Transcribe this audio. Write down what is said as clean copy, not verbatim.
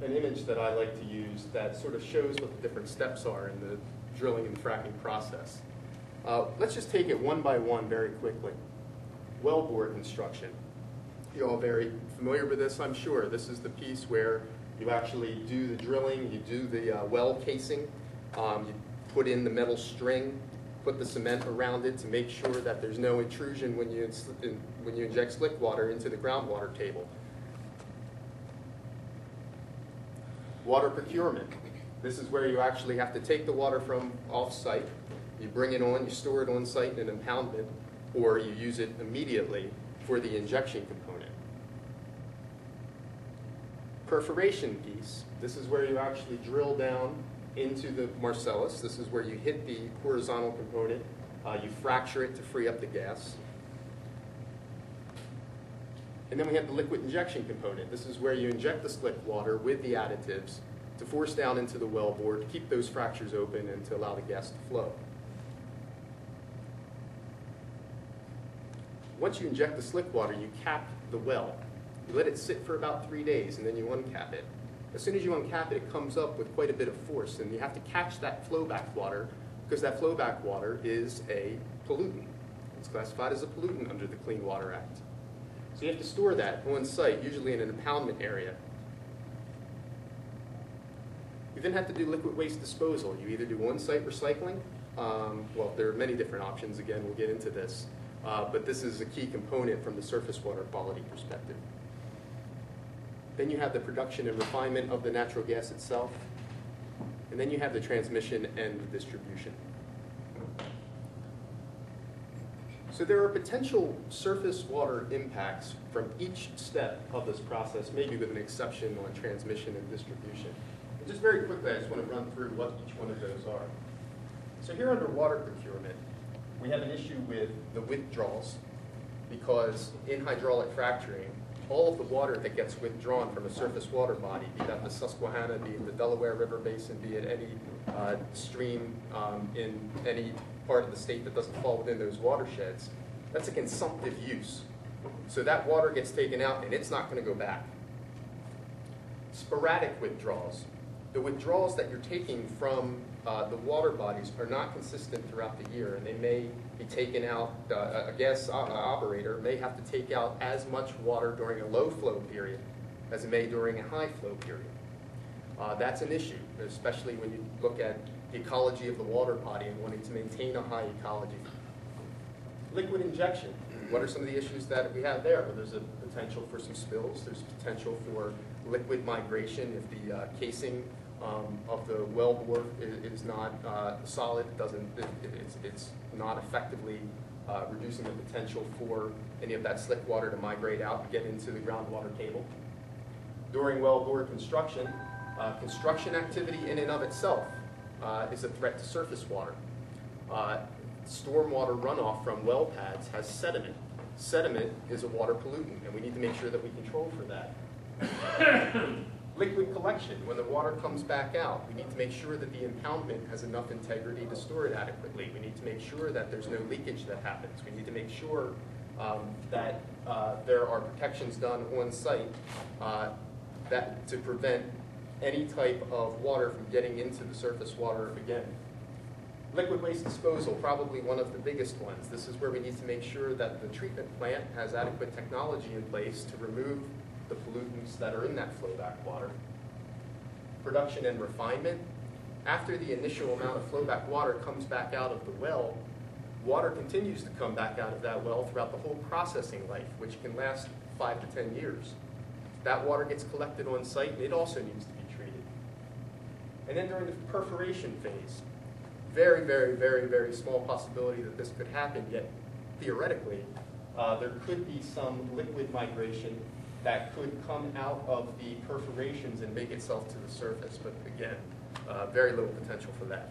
an image that I like to use that sort of shows what the different steps are in the drilling and fracking process. Let's just take it one by one very quickly. Wellbore construction. You're all very familiar with this, I'm sure. This is the piece where you actually do the drilling, you do the well casing, you put in the metal string, put the cement around it to make sure that there's no intrusion when you inject slick water into the groundwater table. Water procurement. This is where you actually have to take the water from off-site, you bring it on, you store it on site in an impoundment, or you use it immediately for the injection component. Perforation piece. This is where you actually drill down into the Marcellus. This is where you hit the horizontal component. You fracture it to free up the gas. And then we have the liquid injection component. This is where you inject the slick water with the additives to force down into the wellbore to keep those fractures open and to allow the gas to flow. Once you inject the slick water, you cap the well. You let it sit for about 3 days, and then you uncap it. As soon as you uncap it, it comes up with quite a bit of force, and you have to catch that flowback water, because that flowback water is a pollutant. It's classified as a pollutant under the Clean Water Act. So you have to store that on site, usually in an impoundment area. You then have to do liquid waste disposal. You either do on-site recycling, well, there are many different options, again, we'll get into this, but this is a key component from the surface water quality perspective. Then you have the production and refinement of the natural gas itself, and then you have the transmission and the distribution. So there are potential surface water impacts from each step of this process, maybe with an exception on transmission and distribution. And just very quickly, I just want to run through what each one of those are. So here under water procurement, we have an issue with the withdrawals, because in hydraulic fracturing, all of the water that gets withdrawn from a surface water body, be that the Susquehanna, be it the Delaware River Basin, be it any stream in any part of the state that doesn't fall within those watersheds, that's a consumptive use. So that water gets taken out and it's not going to go back. Sporadic withdrawals. The withdrawals that you're taking from the water bodies are not consistent throughout the year, and they may be taken out, a gas operator may have to take out as much water during a low flow period as it may during a high flow period. That's an issue, especially when you look at the ecology of the water body and wanting to maintain a high ecology. Liquid injection. What are some of the issues that we have there? Well, there's a potential for some spills. There's potential for liquid migration if the casing of the wellbore is not solid. It's not effectively reducing the potential for any of that slick water to migrate out and get into the groundwater table. During wellbore construction, construction activity in and of itself is a threat to surface water. Stormwater runoff from well pads has sediment. Sediment is a water pollutant, and we need to make sure that we control for that. Liquid collection. When the water comes back out, we need to make sure that the impoundment has enough integrity to store it adequately. We need to make sure that there's no leakage that happens. We need to make sure that there are protections done on site to prevent any type of water from getting into the surface water again. Liquid waste disposal, probably one of the biggest ones. This is where we need to make sure that the treatment plant has adequate technology in place to remove the pollutants that are in that flowback water. Production and refinement. After the initial amount of flowback water comes back out of the well, water continues to come back out of that well throughout the whole processing life, which can last 5 to 10 years. That water gets collected on site, and it also needs to be treated. And then during the perforation phase, very, very, very, very small possibility that this could happen, yet theoretically, there could be some liquid migration that could come out of the perforations and make itself to the surface. But again, very little potential for that.